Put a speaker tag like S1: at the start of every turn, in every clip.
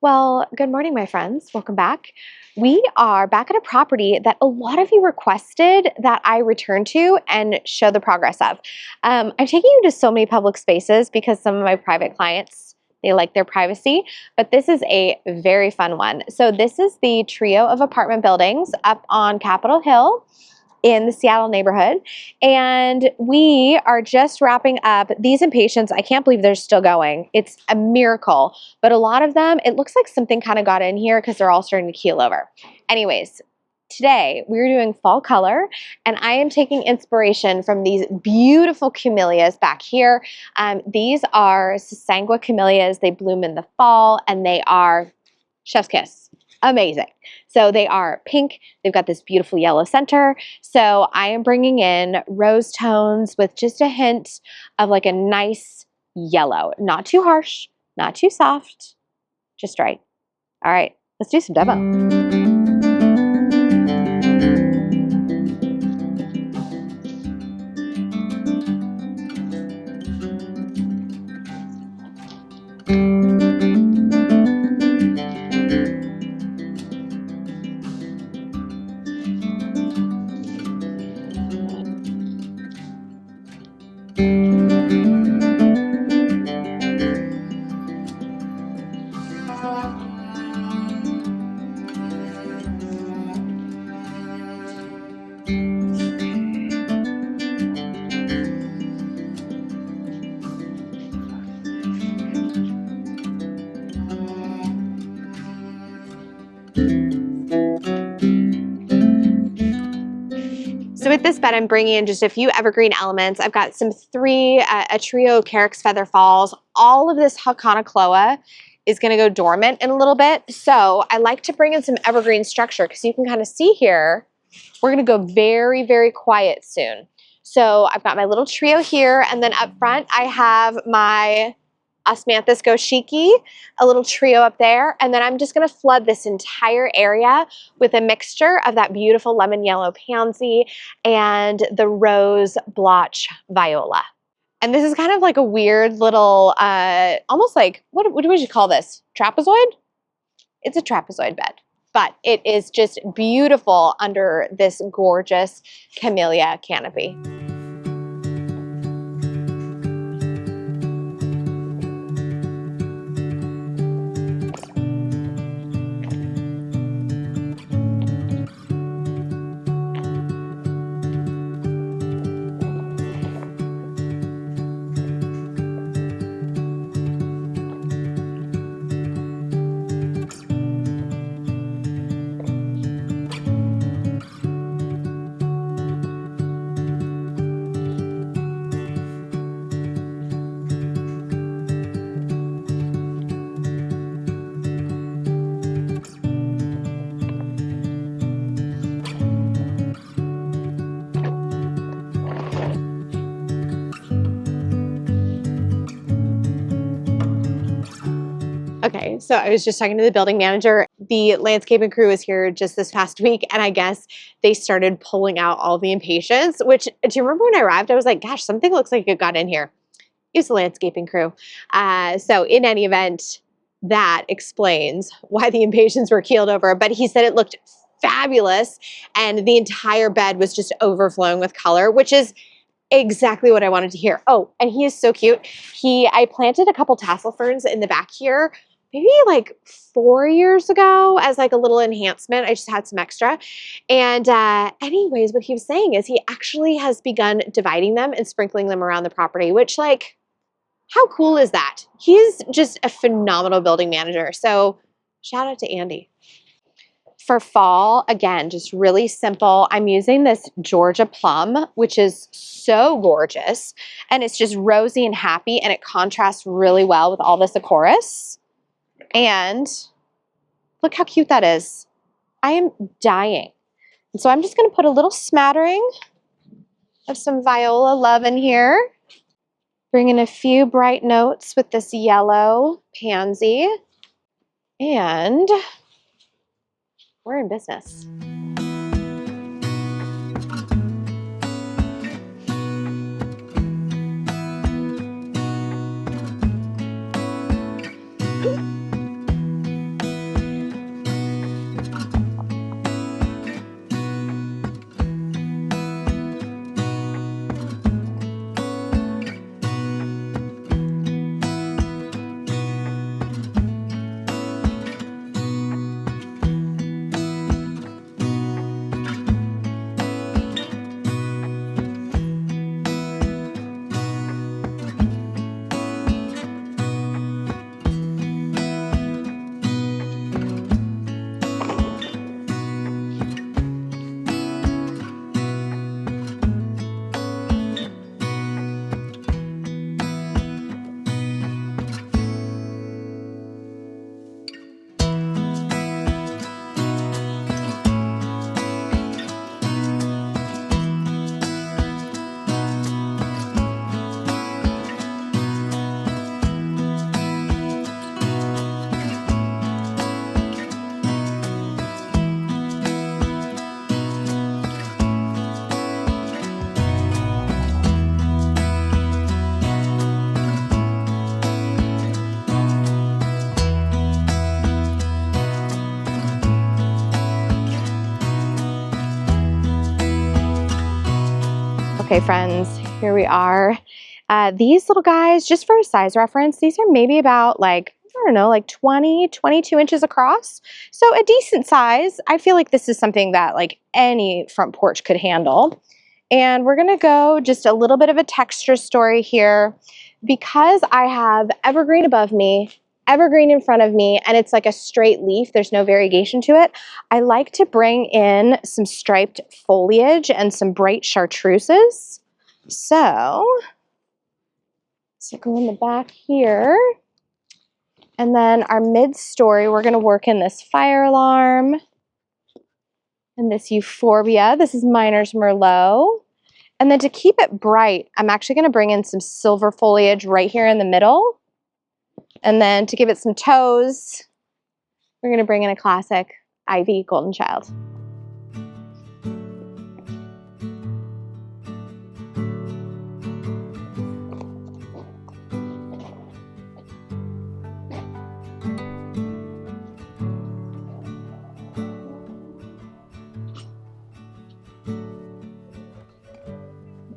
S1: Well, good morning, my friends. Welcome back. We are back at a property that a lot of you requested that I return to and show the progress of. I'm taking you to so many public spaces because some of my private clients, they like their privacy, but this is a very fun one. So this is the trio of apartment buildings up on Capitol Hill in the Seattle neighborhood. And we are just wrapping up these impatiens. I can't believe they're still going. It's a miracle. But a lot of them, it looks like something kind of got in here because they're all starting to keel over. Anyways, today we're doing fall color, and I am taking inspiration from these beautiful camellias back here. These are Sasangua camellias. They bloom in the fall, and they are chef's kiss. Amazing. So they are pink. They've got this beautiful yellow center. So I am bringing in rose tones with just a hint of like a nice yellow. Not too harsh, not too soft, just right. All right, let's do some demo. So with this bed, I'm bringing in just a few evergreen elements. I've got a trio of Carrick's Feather Falls. All of this Hakanakloa is going to go dormant in a little bit. So I like to bring in some evergreen structure because you can kind of see here, we're going to go very, very quiet soon. So I've got my little trio here, and then up front, I have my Osmanthus goshiki, a little trio up there, and then I'm just going to flood this entire area with a mixture of that beautiful lemon yellow pansy and the rose blotch viola. And this is kind of like a weird little, almost like, what would you call this? Trapezoid? It's a trapezoid bed, but it is just beautiful under this gorgeous camellia canopy. Okay, so I was just talking to the building manager. The landscaping crew was here just this past week, and I guess they started pulling out all the impatiens, which, do you remember when I arrived? I was like, gosh, something looks like it got in here. It was the landscaping crew. So in any event, that explains why the impatiens were keeled over, but he said it looked fabulous, and the entire bed was just overflowing with color, which is exactly what I wanted to hear. Oh, and he is so cute. I planted a couple tassel ferns in the back here, maybe like 4 years ago as like a little enhancement. I just had some extra. And anyways, what he was saying is he actually has begun dividing them and sprinkling them around the property, which, like, how cool is that? He's just a phenomenal building manager. So shout out to Andy. For fall, again, just really simple. I'm using this Georgia plum, which is so gorgeous. And it's just rosy and happy, and it contrasts really well with all this Acorus. And look how cute that is. I am dying. And so I'm just going to put a little smattering of some viola love in here. Bring in a few bright notes with this yellow pansy. And we're in business. Okay, friends, here we are. These little guys, just for a size reference, these are maybe about like, I don't know, like 20, 22 inches across. So a decent size. I feel like this is something that like any front porch could handle. And we're gonna go just a little bit of a texture story here. Because I have evergreen above me, evergreen in front of me, and it's like a straight leaf, there's no variegation to it, I like to bring in some striped foliage and some bright chartreuses. So go in the back here. And then our mid-story, we're gonna work in this fire alarm and this euphorbia. This is Miner's Merlot. And then to keep it bright, I'm actually gonna bring in some silver foliage right here in the middle. And then to give it some toes, we're gonna bring in a classic Ivy Golden Child.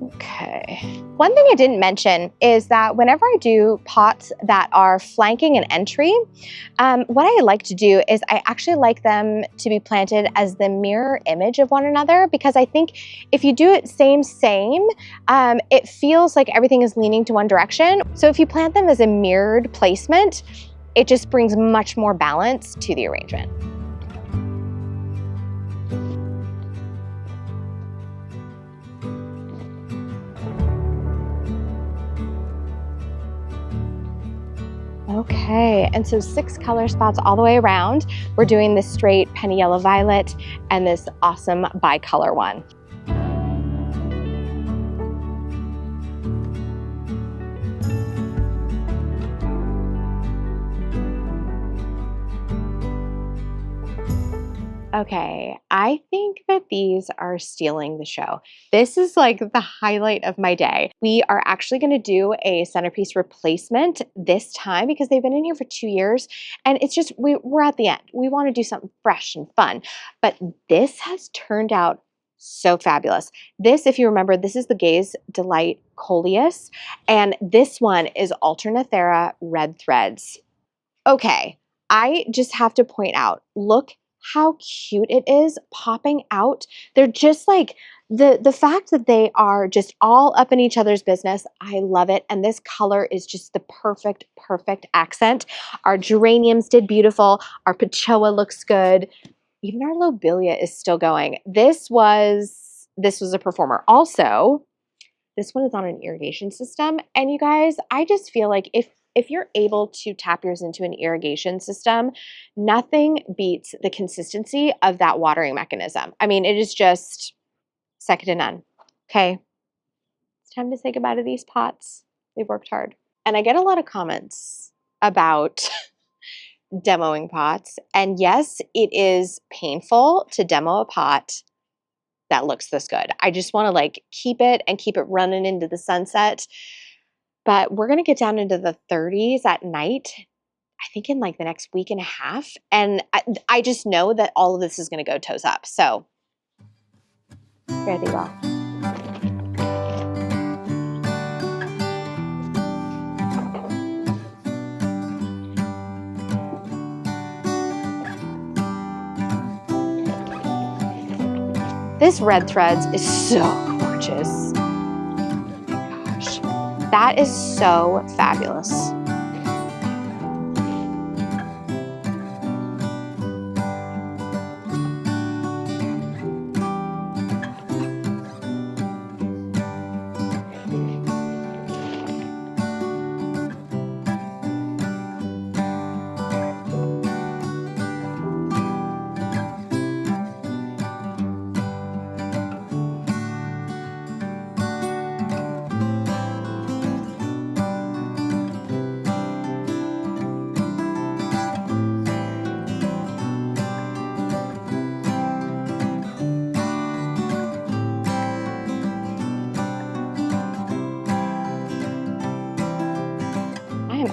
S1: Okay. One thing I didn't mention is that whenever I do pots that are flanking an entry, what I like to do is I actually like them to be planted as the mirror image of one another, because I think if you do it same, it feels like everything is leaning to one direction. So if you plant them as a mirrored placement, it just brings much more balance to the arrangement. Okay, and so 6 color spots all the way around. We're doing this straight penny yellow violet and this awesome bicolor one. Okay, I think that these are stealing the show. This is like the highlight of my day. We are actually going to do a centerpiece replacement this time because they've been in here for 2 years, and it's just, we're at the end. We want to do something fresh and fun, but this has turned out so fabulous. This, if you remember, this is the Gaze Delight Coleus, and this one is Alternathera Red Threads. Okay, I just have to point out, look how cute it is popping out. They're just like, the fact that they are just all up in each other's business, I love it. And this color is just the perfect accent. Our geraniums did beautiful. Our Pachoa looks good. Even our lobelia is still going. This was a performer. Also, this one is on an irrigation system. And you guys, I just feel like if you're able to tap yours into an irrigation system, nothing beats the consistency of that watering mechanism. I mean, it is just second to none. Okay, it's time to say goodbye to these pots. They've worked hard. And I get a lot of comments about demoing pots. And yes, it is painful to demo a pot that looks this good. I just want to like keep it running into the sunset. But we're going to get down into the 30s at night, I think in like the next week and a half. And I just know that all of this is going to go toes up. So, fare thee well. This Red Threads is so gorgeous. That is so fabulous.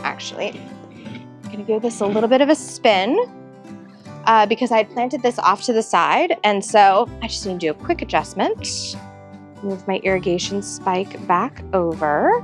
S1: Actually, I'm going to give this a little bit of a spin because I had planted this off to the side, and so I just need to do a quick adjustment. Move my irrigation spike back over.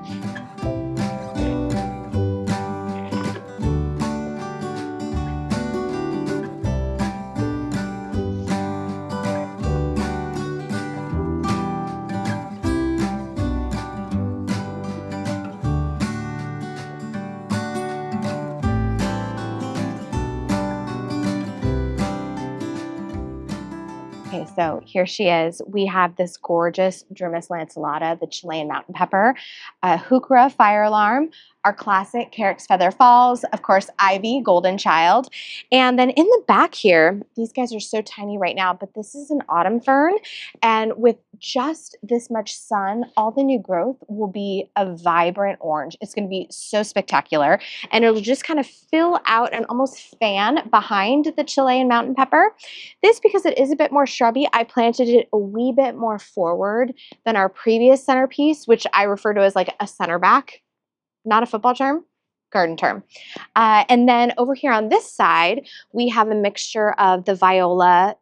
S1: Okay, so here she is. We have this gorgeous Dermis lanceolata, the Chilean mountain pepper, heuchera fire alarm, our classic Carex feather falls, of course, ivy, golden child. And then in the back here, these guys are so tiny right now, but this is an autumn fern. And with just this much sun, all the new growth will be a vibrant orange. It's going to be so spectacular. And it'll just kind of fill out and almost fan behind the Chilean mountain pepper. This, because it is a bit more shrubby, I planted it a wee bit more forward than our previous centerpiece, which I refer to as like a center back. Not a football term, garden term. And then over here on this side, we have a mixture of the viola,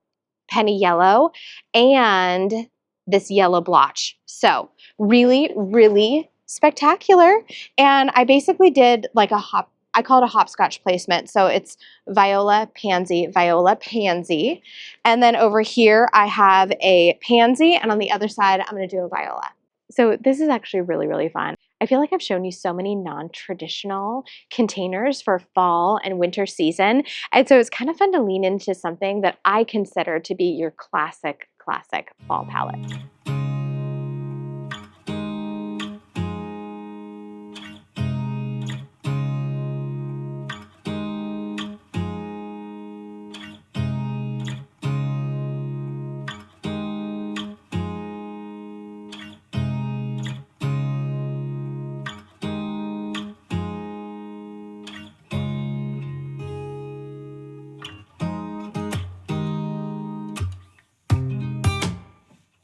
S1: penny yellow, and this yellow blotch. So really, really spectacular. And I basically did like I call it a hopscotch placement. So it's viola, pansy, and then over here I have a pansy, and on the other side I'm going to do a viola. So this is actually really, really fun. I feel like I've shown you so many non-traditional containers for fall and winter season. And so it's kind of fun to lean into something that I consider to be your classic fall palette.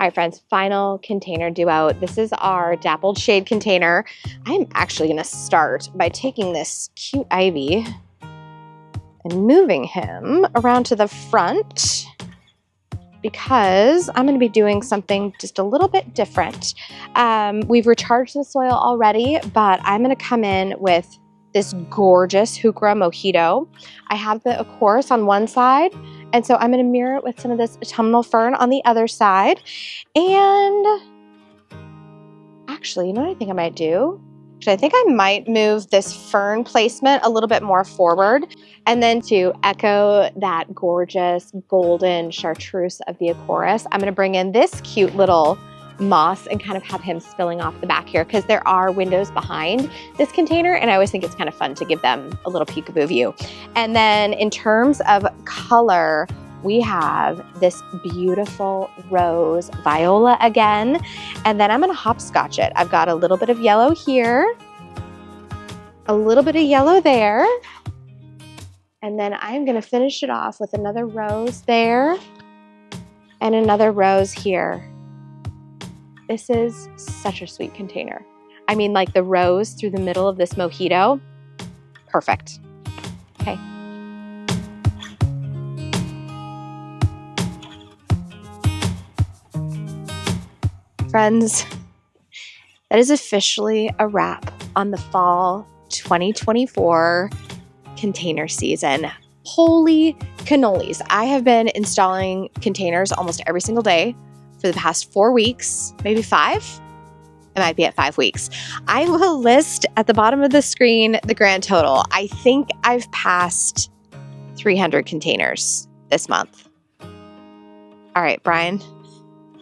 S1: All right, friends, final container duo. This is our Dappled shade container. I'm actually gonna start by taking this cute ivy and moving him around to the front because I'm gonna be doing something just a little bit different. We've recharged the soil already, but I'm gonna come in with this gorgeous heuchera mojito. I have the Acorus on one side, and so I'm going to mirror it with some of this autumnal fern on the other side. And actually, you know what I think I might do? Actually, I think I might move this fern placement a little bit more forward. And then to echo that gorgeous golden chartreuse of the Acorus, I'm going to bring in this cute little moss and kind of have him spilling off the back here because there are windows behind this container, and I always think it's kind of fun to give them a little peekaboo view. And then in terms of color, we have this beautiful rose viola again, and then I'm going to hopscotch it. I've got a little bit of yellow here, a little bit of yellow there, and then I'm going to finish it off with another rose there and another rose here. This is such a sweet container. I mean, like the rose through the middle of this mojito, perfect. Okay. Friends, that is officially a wrap on the fall 2024 container season. Holy cannolis. I have been installing containers almost every single day for the past 4 weeks, maybe 5. It might be at 5 weeks. I will list at the bottom of the screen the grand total. I think I've passed 300 containers this month. All right, Brian,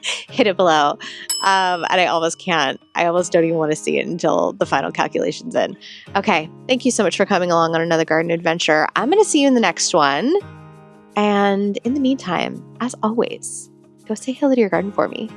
S1: hit it below. And I almost can't. I almost don't even want to see it until the final calculation's in. Okay, thank you so much for coming along on another garden adventure. I'm going to see you in the next one. And in the meantime, as always, go say hello to your garden for me.